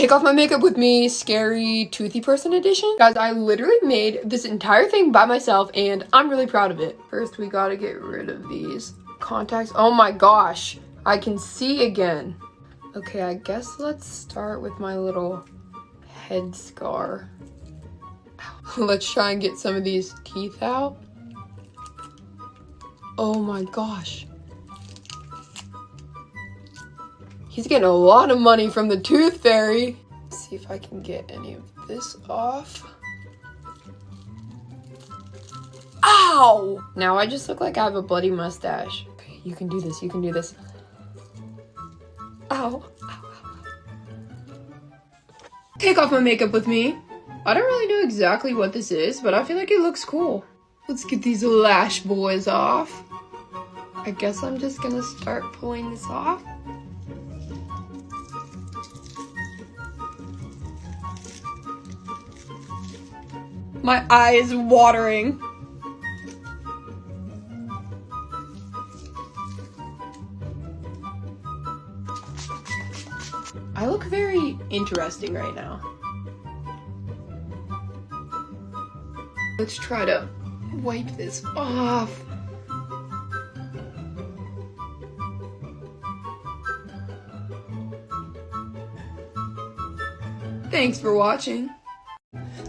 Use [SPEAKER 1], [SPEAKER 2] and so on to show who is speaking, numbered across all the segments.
[SPEAKER 1] Take off my makeup with me, scary toothy person edition. Guys, I literally made this entire thing by myself and I'm really proud of it. First, we gotta get rid of these contacts. Oh my gosh, I can see again. Okay, I guess let's start with my little head scar. Let's try and get some of these teeth out. Oh my gosh. He's getting a lot of money from the tooth fairy. Let's see if I can get any of this off. Ow! Now I just look like I have a bloody mustache. Okay, you can do this, you can do this. Ow. Ow, ow, ow. Take off my makeup with me. I don't really know exactly what this is, but I feel like it looks cool. Let's get these lash boys off. I guess I'm just gonna start pulling this off. My eye is watering. I look very interesting right now. Let's try to wipe this off. Thanks for watching.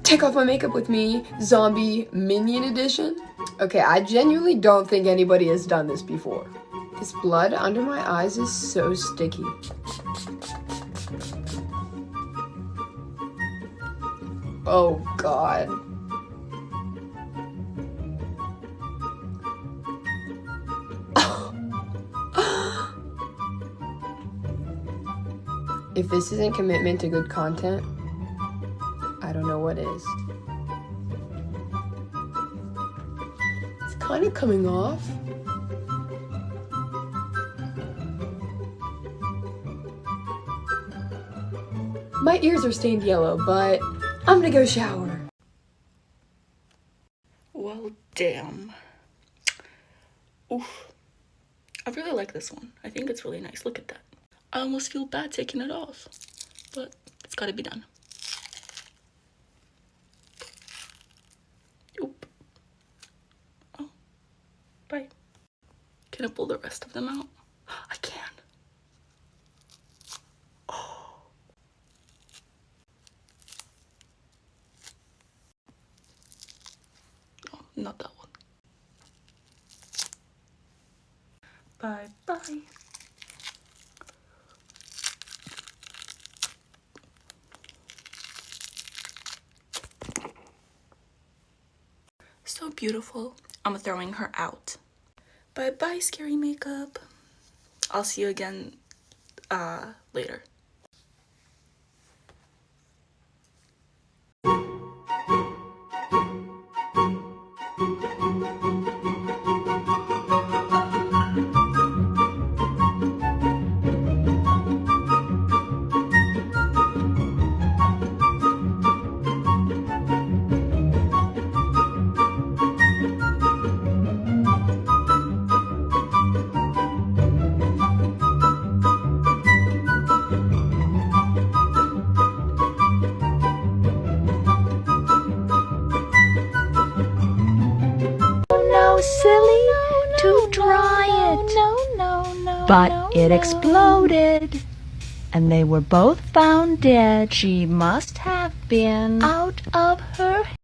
[SPEAKER 1] Take off my makeup with me, zombie minion edition. Okay, I genuinely don't think anybody has done this before. This blood under my eyes is so sticky. Oh God. If this isn't commitment to good content, I don't know what is. It's kind of coming off. My ears are stained yellow, but I'm gonna go shower.
[SPEAKER 2] Well, damn. Oof. I really like this one. I think it's really nice. Look at that. I almost feel bad taking it off, but it's gotta be done. Oop. Oh, bye. Can I pull the rest of them out? I can. Oh. No, not that one. Bye-bye. So beautiful. I'm throwing her out. Bye bye, scary makeup. I'll see you again later.
[SPEAKER 3] Silly to dry it, but it exploded, and they were both found dead. She must have been out of her head.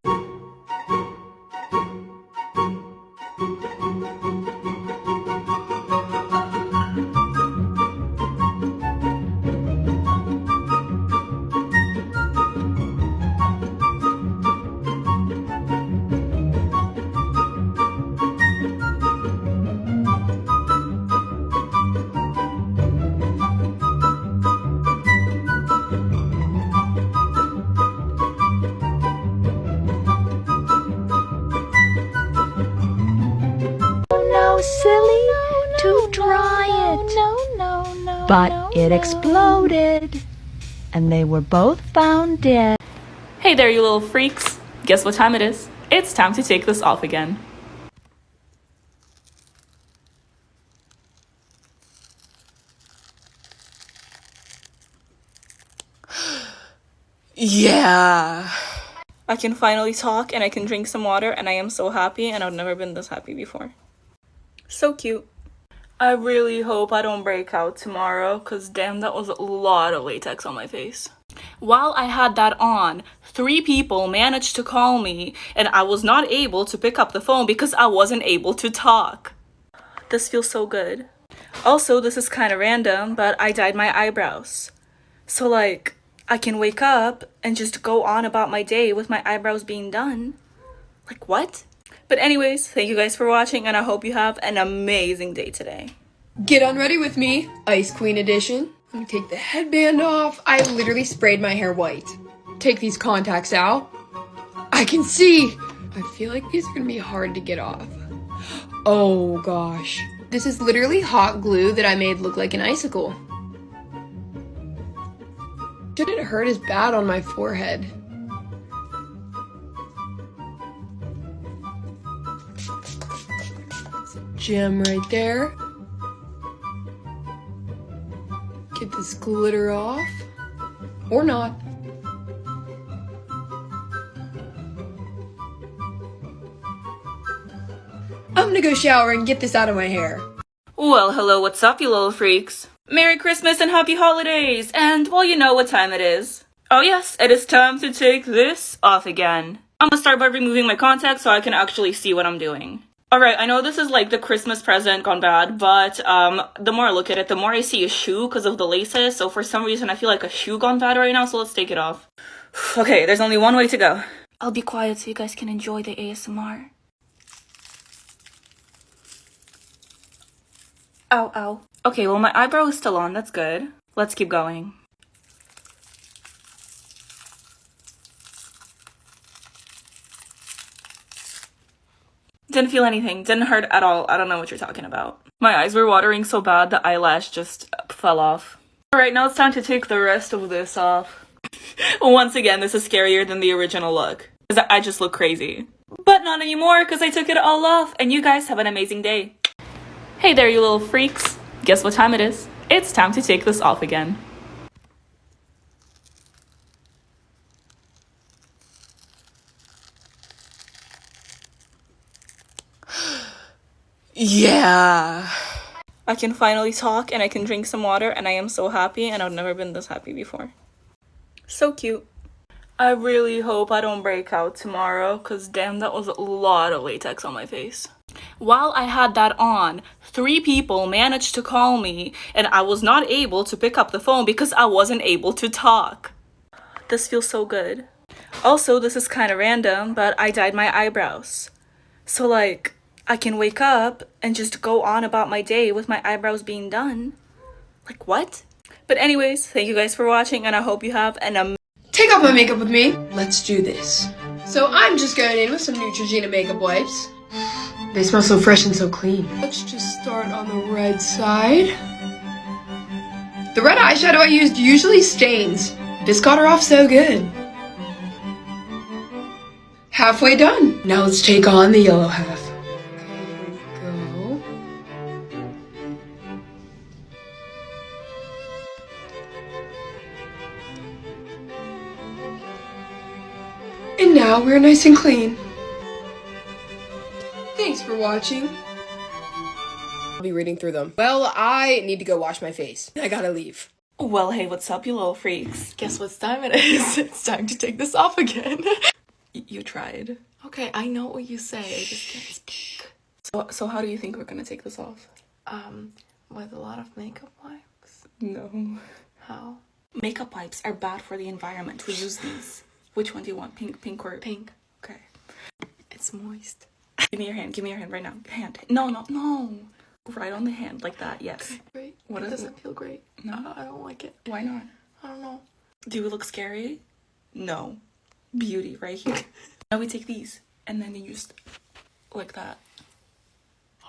[SPEAKER 3] Silly to dry it, but it exploded, and they were both found dead.
[SPEAKER 2] Hey there, you little freaks. Guess what time it is? It's time to take this off again. Yeah. I can finally talk and I can drink some water and I am so happy and I've never been this happy before. So cute. I really hope I don't break out tomorrow because damn, that was a lot of latex on my face. While I had that on, 3 people managed to call me and I was not able to pick up the phone because I wasn't able to talk. This feels so good. Also, this is kind of random, but I dyed my eyebrows. So like, I can wake up and just go on about my day with my eyebrows being done. Like, what? But anyways, thank you guys for watching and I hope you have an amazing day today.
[SPEAKER 1] Get unready with me, Ice Queen edition. Let me take the headband off. I literally sprayed my hair white. Take these contacts out. I can see. I feel like these are gonna be hard to get off. Oh gosh. This is literally hot glue that I made look like an icicle. Shouldn't hurt as bad on my forehead. Gem right there. Get this glitter off. Or not. I'm gonna go shower and get this out of my hair.
[SPEAKER 2] Well, hello, what's up, you little freaks? Merry Christmas and Happy Holidays! And, well, you know what time it is. Oh yes, it is time to take this off again. I'm gonna start by removing my contacts so I can actually see what I'm doing. Alright, I know this is like the Christmas present gone bad, but the more I look at it, the more I see a shoe because of the laces, so for some reason I feel like a shoe gone bad right now, so let's take it off. Okay, there's only one way to go. I'll be quiet so you guys can enjoy the ASMR. Ow, ow. Okay, well my eyebrow is still on, that's good. Let's keep going. Didn't feel anything, didn't hurt at all. I don't know what you're talking about. My eyes were watering so bad the eyelash just fell off. Alright, now it's time to take the rest of this off. Once again, this is scarier than the original look. Because I just look crazy. But not anymore, because I took it all off, and you guys have an amazing day. Hey there, you little freaks. Guess what time it is? It's time to take this off again. Yeah. I can finally talk and I can drink some water and I am so happy and I've never been this happy before. So cute. I really hope I don't break out tomorrow because damn, that was a lot of latex on my face. While I had that on, 3 people managed to call me and I was not able to pick up the phone because I wasn't able to talk. This feels so good. Also, this is kind of random, but I dyed my eyebrows. So like, I can wake up and just go on about my day with my eyebrows being done. Like, what? But anyways, thank you guys for watching and I hope you have an amazing...
[SPEAKER 1] Take off my makeup with me. Let's do this. So I'm just going in with some Neutrogena makeup wipes. They smell so fresh and so clean. Let's just start on the red side. The red eyeshadow I used usually stains. This got her off so good. Halfway done. Now let's take on the yellow half. And now we're nice and clean. Thanks for watching. I'll be reading through them. Well, I need to go wash my face. I gotta leave.
[SPEAKER 2] Well, hey, what's up, you little freaks? Guess what time it is? It's time to take this off again. You tried. Okay, I know what you say. I just can't speak. So how do you think we're gonna take this off?
[SPEAKER 4] With a lot of makeup wipes?
[SPEAKER 2] No.
[SPEAKER 4] How?
[SPEAKER 2] Makeup wipes are bad for the environment. We use these. Which one do you want? Pink or...
[SPEAKER 4] Pink.
[SPEAKER 2] Okay.
[SPEAKER 4] It's moist.
[SPEAKER 2] Give me your hand right now. Hand. No. Right on the hand, like that, yes.
[SPEAKER 4] Great.
[SPEAKER 2] What
[SPEAKER 4] It
[SPEAKER 2] is
[SPEAKER 4] doesn't feel great.
[SPEAKER 2] No.
[SPEAKER 4] I don't like it.
[SPEAKER 2] Why not?
[SPEAKER 4] I don't know.
[SPEAKER 2] Do we look scary? No. Beauty, right here. Now we take these, and then you just... like that.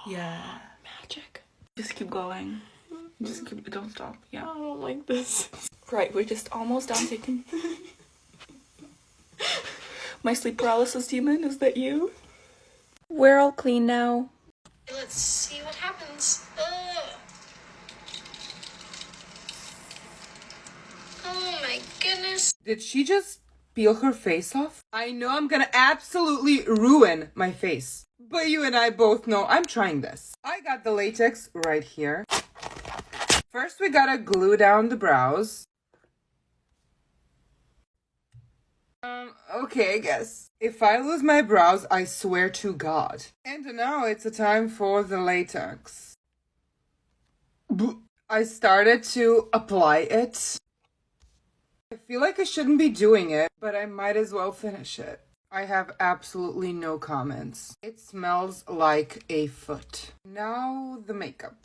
[SPEAKER 2] Yeah.
[SPEAKER 4] Magic.
[SPEAKER 2] Just keep going. Just keep... don't stop.
[SPEAKER 4] I
[SPEAKER 2] Yeah.
[SPEAKER 4] don't like this.
[SPEAKER 2] Right, we're just almost done taking... My sleep paralysis demon, is that you? We're all clean now.
[SPEAKER 4] Let's see what happens. Oh my god.
[SPEAKER 5] Did she just peel her face off? I know I'm gonna absolutely ruin my face. But you and I both know I'm trying this. I got the latex right here. First, we gotta glue down the brows. Okay, I guess. If I lose my brows, I swear to God. And now it's a time for the latex. I started to apply it. I feel like I shouldn't be doing it, but I might as well finish it. I have absolutely no comments. It smells like a foot. Now the makeup.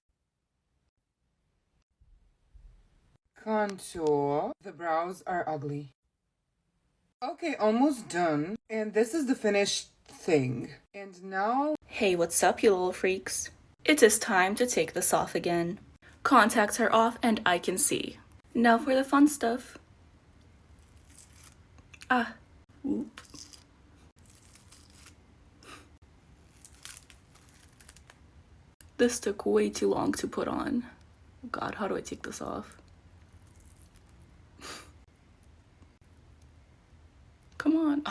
[SPEAKER 5] Contour. The brows are ugly. Okay, almost done. And this is the finished thing. And now...
[SPEAKER 2] Hey, what's up, you little freaks? It is time to take this off again. Contacts are off and I can see. Now for the fun stuff. Whoop. This took way too long to put on. God, how do I take this off? Come on.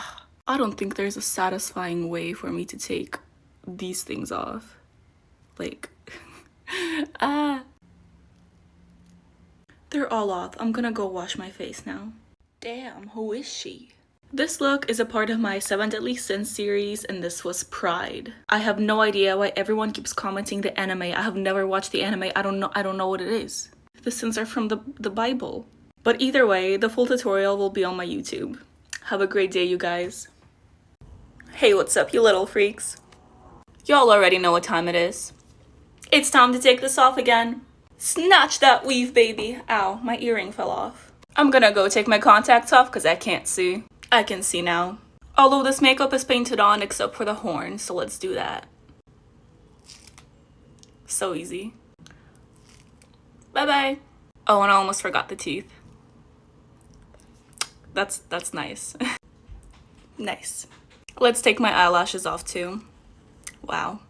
[SPEAKER 2] I don't think there's a satisfying way for me to take these things off. Like, They're all off. I'm gonna go wash my face now. Damn, who is she? This look is a part of my 7 Deadly Sins series, and this was Pride. I have no idea why everyone keeps commenting the anime. I have never watched the anime. I don't know what it is. The sins are from the Bible. But either way, the full tutorial will be on my YouTube. Have a great day, you guys. Hey, what's up, you little freaks? Y'all already know what time it is. It's time to take this off again. Snatch that weave, baby. Ow, my earring fell off. I'm gonna go take my contacts off because I can't see. I can see now. Although this makeup is painted on except for the horn, so let's do that. So easy. Bye-bye. Oh, and I almost forgot the teeth. That's nice. Nice. Let's take my eyelashes off too. Wow.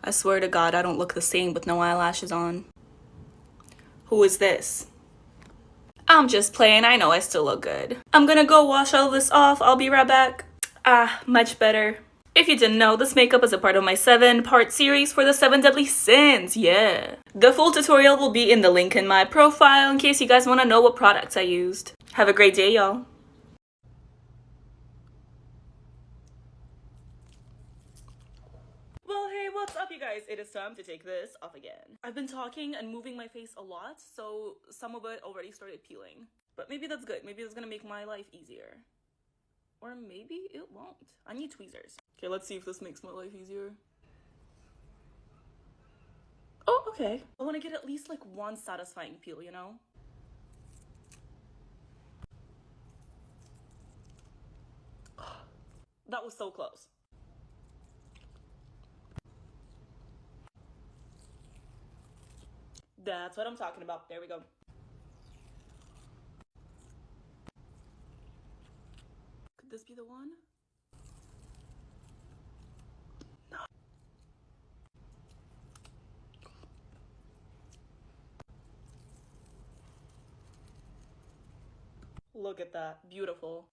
[SPEAKER 2] I swear to God, I don't look the same with no eyelashes on. Who is this? I'm just playing, I know I still look good. I'm gonna go wash all this off, I'll be right back. Much better. If you didn't know, this makeup is a part of my 7-part series for the 7 Deadly Sins, yeah. The full tutorial will be in the link in my profile in case you guys want to know what products I used. Have a great day, y'all. Well, hey, what's up, you guys? It is time to take this off again. I've been talking and moving my face a lot, so some of it already started peeling. But maybe that's good. Maybe it's gonna make my life easier. Or maybe it won't. I need tweezers. Okay, let's see if this makes my life easier. Oh, okay. I want to get at least like one satisfying peel, you know? That was so close. That's what I'm talking about. There we go. Could this be the one? No. Look at that. Beautiful.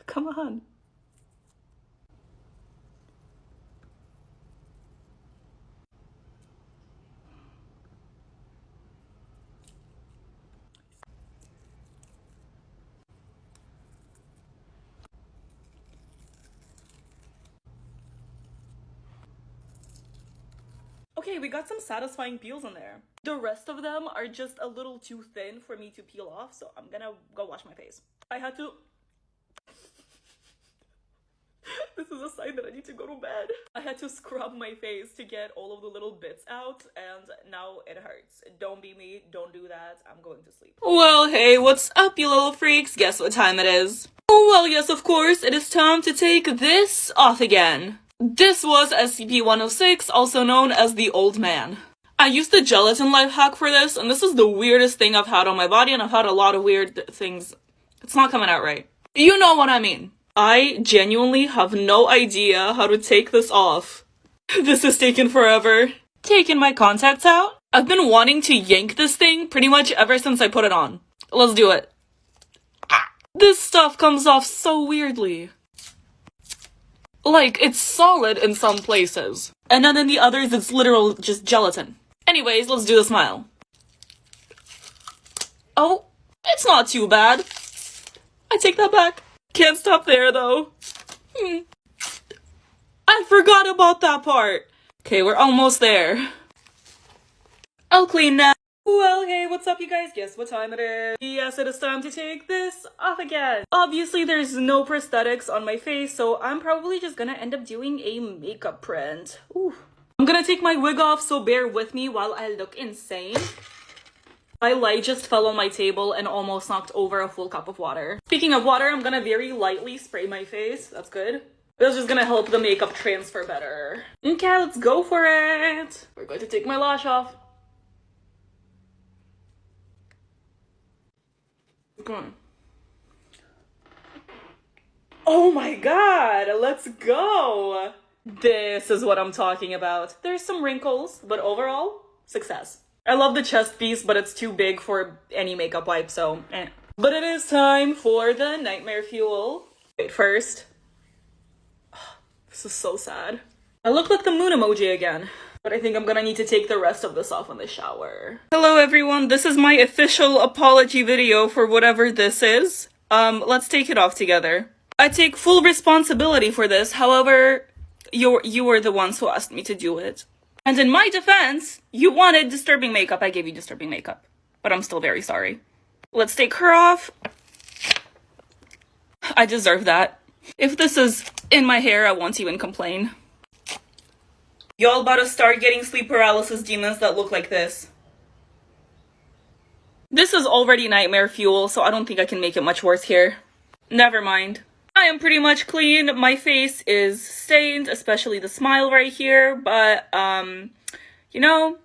[SPEAKER 2] Come on. Okay, we got some satisfying peels in there. The rest of them are just a little too thin for me to peel off, so I'm gonna go wash my face. I had to... This is a sign that I need to go to bed. I had to scrub my face to get all of the little bits out, and now it hurts. Don't be me, don't do that, I'm going to sleep. Well, hey, what's up, you little freaks? Guess what time it is? Oh, well, yes, of course, it is time to take this off again. This was SCP-106, also known as the Old Man. I used the gelatin life hack for this, and this is the weirdest thing I've had on my body, and I've had a lot of weird things. It's not coming out right. You know what I mean. I genuinely have no idea how to take this off. This is taking forever. Taking my contacts out? I've been wanting to yank this thing pretty much ever since I put it on. Let's do it. This stuff comes off so weirdly. Like, it's solid in some places. And then in the others, it's literal just gelatin. Anyways, let's do the smile. Oh, it's not too bad. I take that back. Can't stop there, though. I forgot about that part. Okay, we're almost there. I'll clean now. Well, hey, what's up, you guys? Guess what time it is? Yes, it is time to take this off again. Obviously, there's no prosthetics on my face, so I'm probably just gonna end up doing a makeup print. Ooh. I'm gonna take my wig off, so bear with me while I look insane. My light just fell on my table and almost knocked over a full cup of water. Speaking of water, I'm gonna very lightly spray my face. That's good. That's just gonna help the makeup transfer better. Okay, let's go for it. We're going to take my lash off. Come on. Oh my god, let's go. This is what I'm talking about. There's some wrinkles, but overall, success. I love the chest piece, but it's too big for any makeup wipe, so eh. But it is time for the nightmare fuel. Wait, first. This is so sad. I look like the moon emoji again. But I think I'm gonna need to take the rest of this off in the shower. Hello everyone, this is my official apology video for whatever this is. Let's take it off together. I take full responsibility for this, however, you were the ones who asked me to do it. And in my defense, you wanted disturbing makeup, I gave you disturbing makeup. But I'm still very sorry. Let's take her off. I deserve that. If this is in my hair, I won't even complain. Y'all about to start getting sleep paralysis demons that look like this. This is already nightmare fuel, so I don't think I can make it much worse here. Never mind. I am pretty much clean. My face is stained, especially the smile right here, but, you know,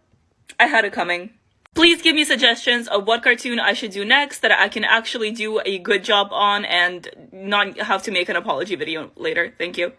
[SPEAKER 2] I had it coming. Please give me suggestions of what cartoon I should do next that I can actually do a good job on and not have to make an apology video later. Thank you.